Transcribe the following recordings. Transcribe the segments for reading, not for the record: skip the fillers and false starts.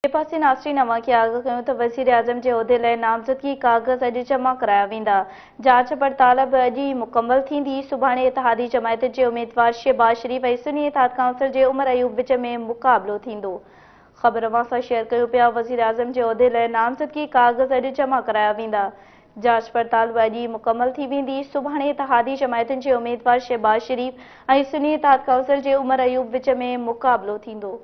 ॿिए पासे नासरीन अवां खे आगाह कयूं त वज़ीर आज़म जे उहिदे लाइ नामज़दगी काग़ज़ अॼु जमा कराया वेंदा। जांच पड़ताल बि अॼु ई मुकमल थींदी। सुभाणे इतिहादी जमायत जे उम्मीदवार शहबाज शरीफ़ ऐं सुन्नी इतिहाद काउंसिल जे उमर अयूब विच में मुक़ाबिलो थींदो। ख़बर अवां सां शेयर कयूं पिया। वज़ीर आज़म जे उहिदे लाइ नामज़दगी काग़ज़ अॼु जमा कराया वेंदा। जांच पड़ताल बि अॼु ई मुकमल थी वेंदी। सुभाणे इतिहादी जमायतुनि जे उम्मीदवार शहबाज शरीफ़ ऐं सुन्नी इतिहाद काउंसिल जे उमर अयूब विच में मुक़ाबिलो थींदो।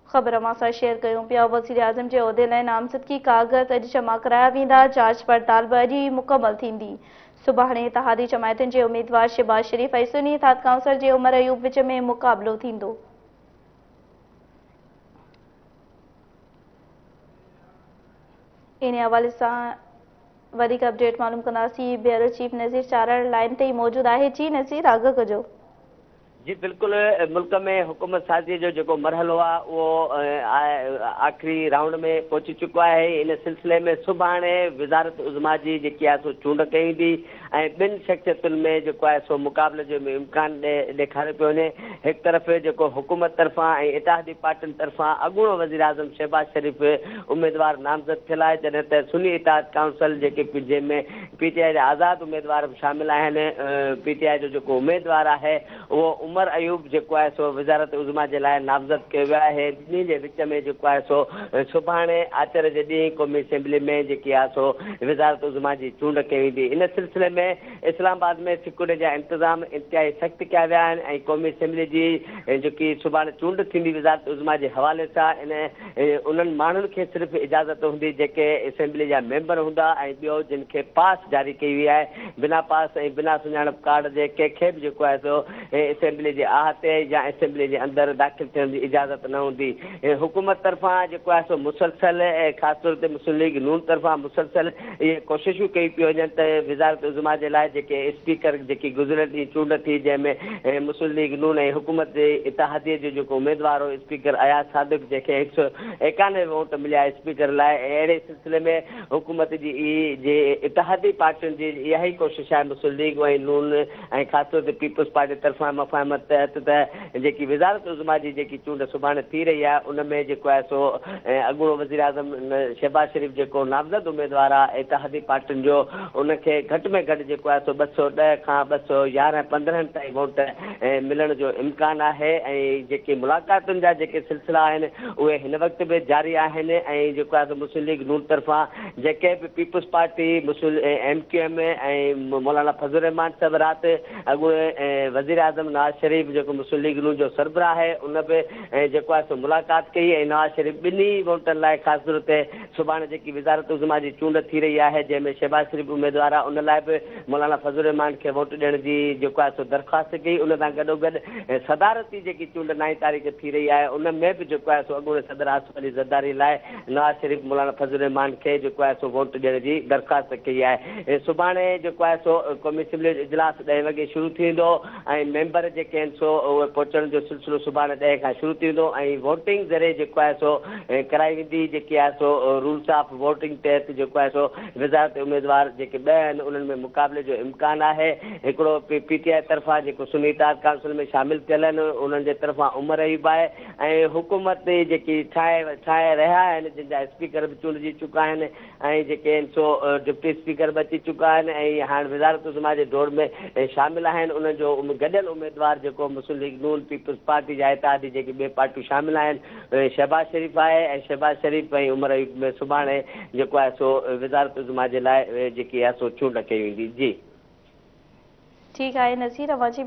ख़बर अवां सां शेयर कयूं पिया। वज़ीर आज़म जे उहिदे लाइ नामज़दगी काग़ज़ अॼु जमा कराया वेंदा। जांच पड़ताल बि अॼु ई मुकमल थींदी। सुभाणे इतिहादी जमायतुनि जे उम्मीदवार शहबाज शरीफ़ ऐं सुन्नी इतिहाद काउंसिल जे उमर अयूब विच में मुक़ाबिलो थींदो। इन हवाले सां वधीक अपडेट मालूम कंदासीं। ब्यूरो चीफ नज़ीर चारण लाइन ते मौजूद आहे। जी नज़ीर, आगाह कजो। जी बिल्कुल, मुल्क में हुकूमत साज़ी जो जो मरहलो आहे आख़िरी राउंड में पहुची चुको है। इन सिलसिले में सुभाणे वज़ारत उज़मा जी जेकी आहे सो चूंड कई वेंदी ऐं ॿिनि शख़्सियतुनि में जेको आहे सो मुक़ाबले जो इम्कान ॾेखारे पियो वञे। एक तरफ़ जेको हुकूमत तरफ़ां ऐं इतिहादी पार्टियुनि तरफ़ां अॻूणो वज़ीर आज़म शहबाज शरीफ़ उम्मीदवार नामज़द थियल आहे, जॾहिं त सुन्नी इतिहाद काउंसिल जेके जंहिंमें PTI जा आज़ाद उम्मीदवार बि शामिल आहिनि। PTI जो जेको उम्मीदवार आहे उहो उमर अयूब जेको आहे सो वज़ारत उज़मा जे लाइ नामज़द कयो वियो आहे। ॿिन्ही जे विच में जेको आहे सो सुभाणे आचर जे ॾींहुं क़ौमी असेंबली में जेकी आहे सो वज़ारत उज़मा जी चूंड कई वेंदी। इन सिलसिले में इस्लामाबाद में सिक्योरिटी जा इंतज़ाम इंतिहाई सख़्त कया विया आहिनि ऐं क़ौमी असेंबली जी जेकी सुभाणे चूंड थींदी वज़ारत उज़मा जे हवाले सां उन्हनि माण्हुनि खे सिर्फ़ु इजाज़त हूंदी जेके असेंबली जा मेंबर हूंदा ऐं ॿियो जिन खे पास जारी कई वई आहे। बिना पास ऐं बिना सुञाणप कार्ड जे कंहिंखे बि जेको आहे सो असेंबली जे आहते या असेंबली जे अंदरि दाख़िल थियण जी इजाज़त न हूंदी। हुकूमत तरफ़ां जेको आहे सो मुसलसल ऐं ख़ासि तौर ते मुस्लिम लीग नून तरफ़ां मुसलसल इहे कोशिशूं कई पियूं वञनि त वज़ारत उज़मा जे लाइ जेके स्पीकर जेकी गुज़िरियल ॾींहुं चूंड थी जंहिंमें मुस्लिम लीग नून ऐं हुकूमत जे इतिहादीअ जो जेको उम्मीदवार हो स्पीकर अयाज़ सादिक जंहिंखे 191 वोट मिलिया स्पीकर लाइ। अहिड़े सिलसिले में हुकूमत जी जे इतिहादी पार्टियुनि जी इहा ई कोशिशि आहे मुस्लिम लीग ऐं नून ऐं ख़ासि तौर ते पीपल्स पार्टी तरफ़ां मफ़ाहमत तहत त जेकी वज़ारत उज़मा जी जेकी चूंड सुभाणे थी रही आहे उन में जेको आहे सो अॻूणो वज़ीर आज़म शहबाज शरीफ़ जेको नामज़द उम्मीदवार आहे इतिहादी पार्टियुनि जो उनखे घटि में घटि जेको आहे सो 210 खां 211 15 ताईं वोट मिलण जो इम्कान आहे। ऐं जेके मुलाक़ातुनि जा जेके सिलसिला आहिनि उहे हिन वक़्त बि जारी आहिनि ऐं जेको आहे सो मुस्लिम लीग नून तरफ़ां जेके बि पीपल्स पार्टी MQM ऐं मौलाना फज़लुर रहमान साहिब राति अॻूणे वज़ीर आज़म नवाज़ शरीफ़ जेको मुस्लिम लीग नून जो सरबराह आहे उन बि जेको आहे सो मुलाक़ात कई ऐं नवाज़ शरीफ़ ॿिन्ही वोटनि लाइ ख़ासि तौर ते सुभाणे जेकी वज़ारत उज़मा जी चूंड थी रही आहे जंहिंमें शहबाज शरीफ़ उम्मीदवार आहे उन लाइ बि मौलाना फज़लुर रहमान खे वोट ॾियण जी जेको आहे सो दरख़्वास्त कई। उन सां गॾोगॾु सदारती जेकी चूंड 9 तारीख़ थी रही आहे उन में बि जेको आहे सो अॻूणे सदर आसिफ अली ज़रदारी लाइ नवाज़ शरीफ़ मौलाना फज़लुर रहमान खे जेको आहे सो वोट ॾियण जी दरख़्वास्त कई आहे। सुभाणे जेको आहे सो क़ौमी असेंबली जो इजलास 10 वॻे शुरू थींदो ऐं मेंबर जेके आहिनि सो उहे पहुचण जो सिलसिलो सुभाणे 10 खां शुरू थींदो ऐं वोटिंग ज़रिए जेको आहे सो कराई वेंदी। जेकी आहे सो रूल्स ऑफ वोटिंग तहत जेको आहे सो वज़ारत उम्मीदवार जेके 2 आहिनि उन्हनि में मुक़ाबले जो इम्कान आहे। हिकिड़ो PTI तरफ़ां जेको सुन्नी इतिहाद काउंसिल में शामिलु थियल आहिनि उन्हनि जे तरफ़ां उमर अयूब आहे ऐं हुकूमत जेकी ठाहे रहिया आहिनि जिन जा स्पीकर बि चूंडिजी चुका आहिनि ऐं जेके आहिनि सो डिप्टी स्पीकर बि अची चुका आहिनि ऐं हाणे वज़ारत उज़मा जे दौर में शामिलु आहिनि। उन्हनि जो गॾियल उम्मीदवार जेको मुस्लिम लीग नून पीपल्स पार्टी जा इतिहादी जेके ॿिए पार्टियूं शामिलु आहिनि शहबाज शरीफ़ आहे ऐं शहबाज शरीफ़ ऐं उमर अयूब में सुभाणे जेको आहे सो वज़ारत उज़मा जे लाइ जेकी आहे सो चूंड कई वेंदी। जी ठीकु आहे नज़ीर, अवां जी